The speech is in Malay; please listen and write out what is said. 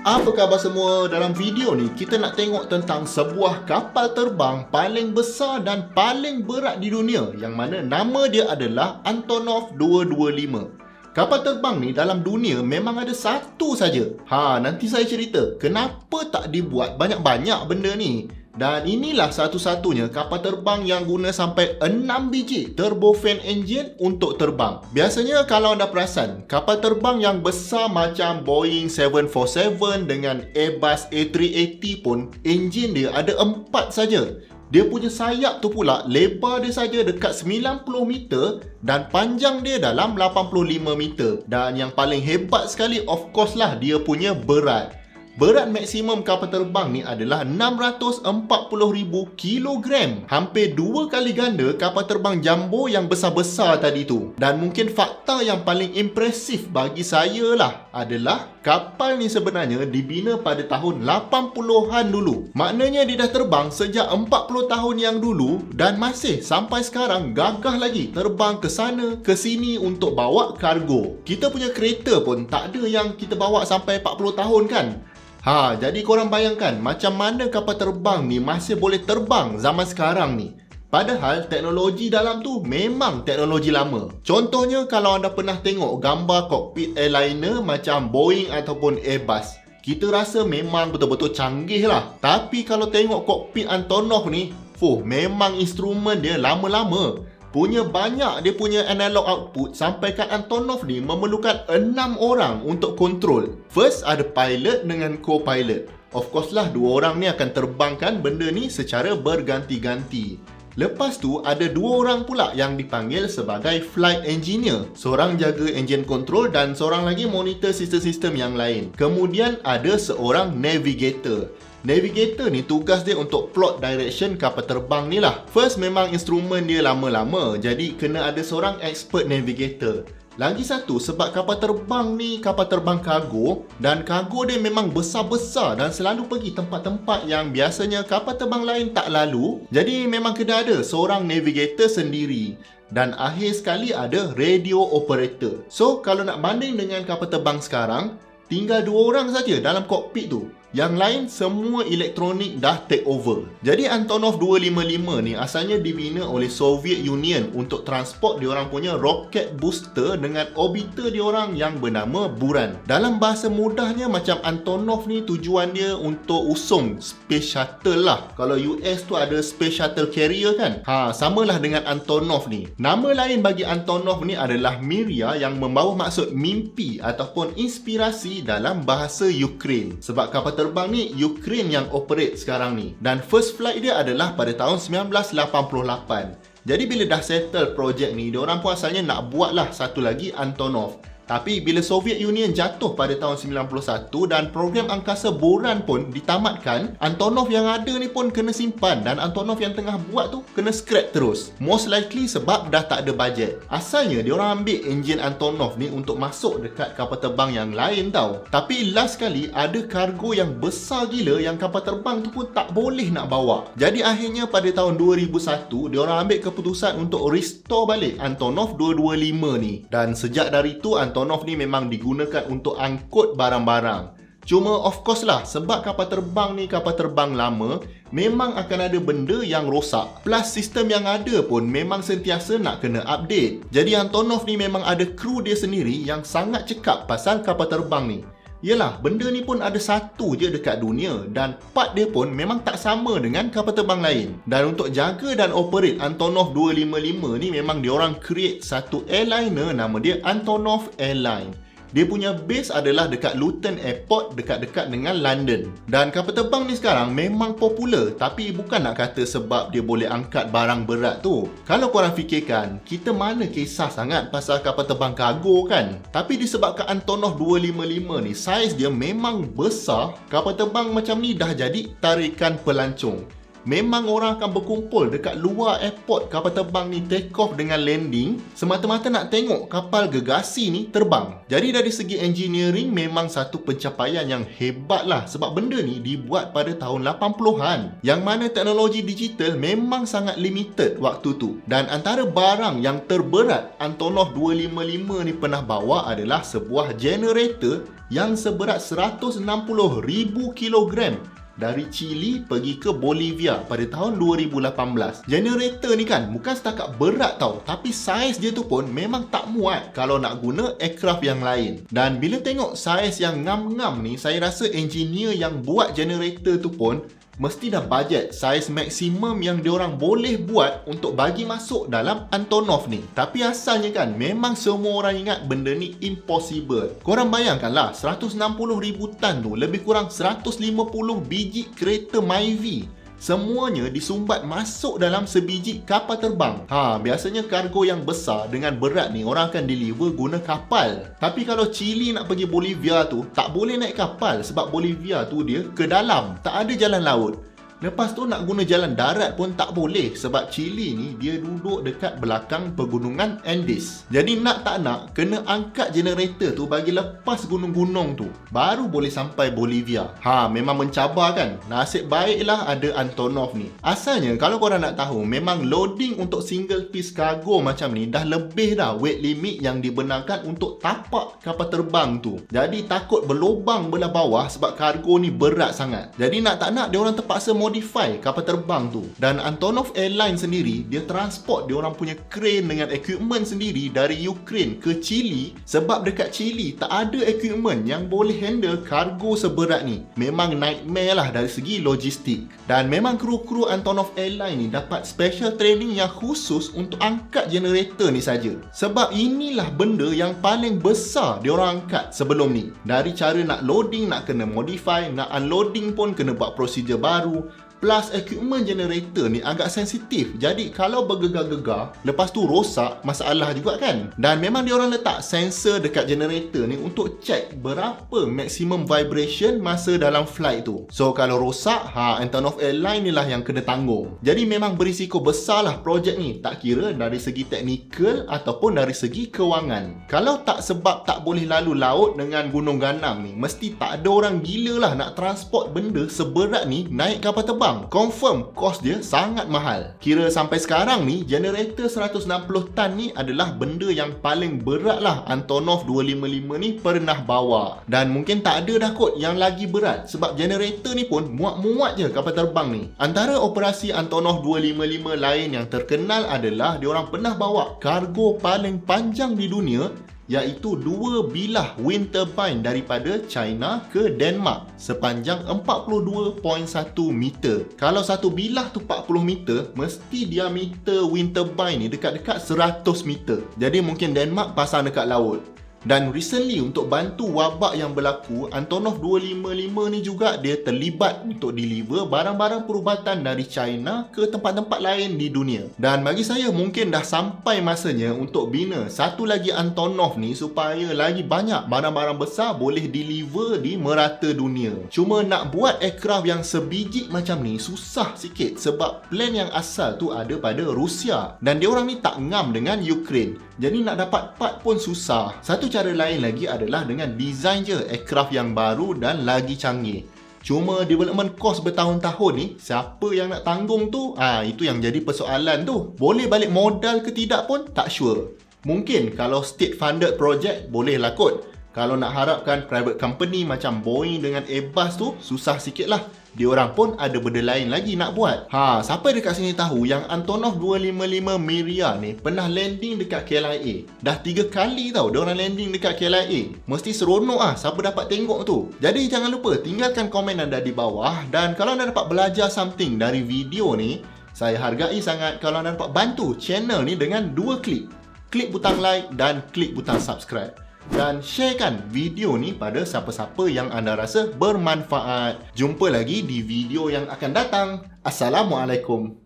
Apa khabar semua? Dalam video ni kita nak tengok tentang sebuah kapal terbang paling besar dan paling berat di dunia, yang mana nama dia adalah Antonov 225. Kapal terbang ni dalam dunia memang ada satu saja. Nanti saya cerita kenapa tak dibuat banyak-banyak benda ni. Dan inilah satu-satunya kapal terbang yang guna sampai 6 biji turbofan engine untuk terbang. Biasanya kalau anda perasan, kapal terbang yang besar macam Boeing 747 dengan Airbus A380 pun enjin dia ada 4 saja. Dia punya sayap tu pula lebar dia saja dekat 90 meter dan panjang dia dalam 85 meter. Dan yang paling hebat sekali of course lah dia punya berat. Berat maksimum kapal terbang ni adalah 640,000 kilogram. Hampir 2 kali ganda kapal terbang jumbo yang besar-besar tadi tu. Dan mungkin fakta yang paling impresif bagi saya lah adalah kapal ni sebenarnya dibina pada tahun 80-an dulu. Maknanya dia dah terbang sejak 40 tahun yang dulu dan masih sampai sekarang gagah lagi terbang ke sana ke sini untuk bawa kargo. Kita punya kereta pun tak ada yang kita bawa sampai 40 tahun kan. Jadi korang bayangkan macam mana kapal terbang ni masih boleh terbang zaman sekarang ni. Padahal teknologi dalam tu memang teknologi lama. Contohnya kalau anda pernah tengok gambar kokpit airliner macam Boeing ataupun Airbus, kita rasa memang betul-betul canggih lah. Tapi kalau tengok kokpit Antonov ni, memang instrumen dia lama-lama. Punya banyak dia punya analog output sampai kat Antonov ni memerlukan 6 orang untuk kontrol. First ada pilot dengan co-pilot. Of course lah 2 orang ni akan terbangkan benda ni secara berganti-ganti. Lepas tu ada 2 orang pula yang dipanggil sebagai flight engineer. Seorang jaga engine control dan seorang lagi monitor sistem-sistem yang lain. Kemudian ada seorang navigator. Navigator ni tugas dia untuk plot direction kapal terbang ni lah. First memang instrumen dia lama-lama, jadi kena ada seorang expert navigator. Lagi satu, sebab kapal terbang ni kapal terbang kargo, dan kargo dia memang besar-besar dan selalu pergi tempat-tempat yang biasanya kapal terbang lain tak lalu. Jadi memang kena ada seorang navigator sendiri. Dan akhir sekali ada radio operator. So kalau nak banding dengan kapal terbang sekarang, tinggal 2 orang saja dalam kokpit tu. Yang lain semua elektronik dah take over. Jadi Antonov 255 ni asalnya dibina oleh Soviet Union untuk transport diorang punya rocket booster dengan orbiter diorang yang bernama Buran. Dalam bahasa mudahnya macam Antonov ni tujuan dia untuk usung space shuttle lah. Kalau US tu ada space shuttle carrier kan. Samalah dengan Antonov ni. Nama lain bagi Antonov ni adalah Miria yang membawa maksud mimpi ataupun inspirasi dalam bahasa Ukraine. Sebab kapal terbang ni Ukraine yang operate sekarang ni. Dan first flight dia adalah pada tahun 1988. Jadi bila dah settle projek ni, diorang pun asalnya nak buat lah satu lagi Antonov. Tapi bila Soviet Union jatuh pada tahun 91 dan program angkasa Buran pun ditamatkan, Antonov yang ada ni pun kena simpan dan Antonov yang tengah buat tu kena scrap terus. Most likely sebab dah tak ada bajet. Asalnya diorang ambil enjin Antonov ni untuk masuk dekat kapal terbang yang lain tau. Tapi last kali ada kargo yang besar gila yang kapal terbang tu pun tak boleh nak bawa. Jadi akhirnya pada tahun 2001 diorang ambil keputusan untuk restore balik Antonov 225 ni. Dan sejak dari tu Antonov ni memang digunakan untuk angkut barang-barang. Cuma of course lah, sebab kapal terbang ni kapal terbang lama, memang akan ada benda yang rosak. Plus sistem yang ada pun memang sentiasa nak kena update. Jadi Antonov ni memang ada kru dia sendiri yang sangat cekap pasal kapal terbang ni. Yelah, benda ni pun ada satu je dekat dunia dan part dia pun memang tak sama dengan kapal terbang lain. Dan untuk jaga dan operate Antonov 255 ni memang diorang create satu airliner nama dia Antonov Airline. Dia punya base adalah dekat Luton Airport dekat-dekat dengan London. Dan kapal terbang ni sekarang memang popular, tapi bukan nak kata sebab dia boleh angkat barang berat tu. Kalau korang fikirkan, kita mana kisah sangat pasal kapal terbang kargo kan? Tapi disebabkan Antonov 255 ni saiz dia memang besar, kapal terbang macam ni dah jadi tarikan pelancong. memang orang akan berkumpul dekat luar airport kapal terbang ni take off dengan landing semata-mata nak tengok kapal gergasi ni terbang. Jadi dari segi engineering memang satu pencapaian yang hebat lah, sebab benda ni dibuat pada tahun 80-an yang mana teknologi digital memang sangat limited waktu tu. Dan antara barang yang terberat Antonov 255 ni pernah bawa adalah sebuah generator yang seberat 160,000 kilogram dari Chile pergi ke Bolivia pada tahun 2018. Generator ni kan bukan setakat berat tau, tapi saiz dia tu pun memang tak muat kalau nak guna aircraft yang lain. Dan bila tengok saiz yang ngam-ngam ni, saya rasa engineer yang buat generator tu pun mesti dah budget saiz maksimum yang diorang boleh buat untuk bagi masuk dalam Antonov ni. Tapi asalnya kan memang semua orang ingat benda ni impossible. Korang bayangkanlah 160,000 tan tu lebih kurang 150 biji kereta Myvi. Semuanya disumbat masuk dalam sebiji kapal terbang. Biasanya kargo yang besar dengan berat ni orang akan deliver guna kapal. Tapi kalau Chile nak pergi Bolivia tu, tak boleh naik kapal sebab Bolivia tu dia ke dalam, tak ada jalan laut. Lepas tu nak guna jalan darat pun tak boleh sebab Chile ni dia duduk dekat belakang pegunungan Andes. Jadi nak tak nak kena angkat generator tu bagi lepas gunung-gunung tu baru boleh sampai Bolivia. Memang mencabar kan? Nasib baiklah ada Antonov ni. Asalnya kalau korang nak tahu, memang loading untuk single piece cargo macam ni dah lebih dah weight limit yang dibenarkan untuk tapak kapal terbang tu. Jadi takut berlubang belah bawah sebab kargo ni berat sangat. Jadi nak tak nak dia orang terpaksa modify kapal terbang tu. Dan Antonov Airlines sendiri dia transport dia orang punya crane dengan equipment sendiri dari Ukraine ke Chile sebab dekat Chile tak ada equipment yang boleh handle kargo seberat ni. Memang nightmare lah dari segi logistik. Dan memang kru-kru Antonov Airlines ni dapat special training yang khusus untuk angkat generator ni saja. Sebab inilah benda yang paling besar dia orang angkat sebelum ni. Dari cara nak loading nak kena modify, nak unloading pun kena buat prosedur baru. Plus equipment generator ni agak sensitif. Jadi kalau bergegar-gegar, lepas tu rosak, masalah juga kan. Dan memang diorang letak sensor dekat generator ni untuk check berapa maximum vibration masa dalam flight tu. So kalau rosak, Antonov Airlines ni lah yang kena tanggung. Jadi memang berisiko besar lah projek ni, tak kira dari segi teknikal ataupun dari segi kewangan. Kalau tak sebab tak boleh lalu laut dengan gunung ganam ni, mesti tak ada orang gila lah nak transport benda seberat ni naik kapal terbang. Confirm kos dia sangat mahal. Kira sampai sekarang ni generator 160 tan ni adalah benda yang paling berat lah Antonov 255 ni pernah bawa. Dan mungkin tak ada dah kot yang lagi berat sebab generator ni pun muat-muat je kapal terbang ni. Antara operasi Antonov 255 lain yang terkenal adalah diorang pernah bawa kargo paling panjang di dunia, iaitu 2 bilah wind turbine daripada China ke Denmark sepanjang 42.1 meter. Kalau satu bilah tu 40 meter, mesti diameter wind turbine ni dekat-dekat 100 meter. Jadi mungkin Denmark pasang dekat laut. Dan recently untuk bantu wabak yang berlaku, Antonov 255 ni juga dia terlibat untuk deliver barang-barang perubatan dari China ke tempat-tempat lain di dunia. Dan bagi saya mungkin dah sampai masanya untuk bina satu lagi Antonov ni supaya lagi banyak barang-barang besar boleh deliver di merata dunia. Cuma nak buat aircraft yang sebiji macam ni susah sikit sebab plan yang asal tu ada pada Rusia dan diorang ni tak ngam dengan Ukraine. Jadi nak dapat part pun susah. Satu cara lain lagi adalah dengan design je aircraft yang baru dan lagi canggih. Cuma development cost bertahun-tahun ni, siapa yang nak tanggung tu? Itu yang jadi persoalan tu. Boleh balik modal ke tidak pun tak sure. Mungkin kalau state funded project boleh lah kot. Kalau nak harapkan private company macam Boeing dengan Airbus tu, susah sikit lah. Diorang pun ada benda lain lagi nak buat. Siapa dekat sini tahu yang Antonov 255 Miria ni pernah landing dekat KLIA? Dah 3 kali tau diorang landing dekat KLIA. Mesti seronok siapa dapat tengok tu. Jadi jangan lupa tinggalkan komen anda di bawah. Dan kalau anda dapat belajar something dari video ni, saya hargai sangat kalau anda dapat bantu channel ni dengan 2 klik. Klik butang like dan klik butang subscribe. Dan sharekan video ni pada siapa-siapa yang anda rasa bermanfaat. Jumpa lagi di video yang akan datang. Assalamualaikum.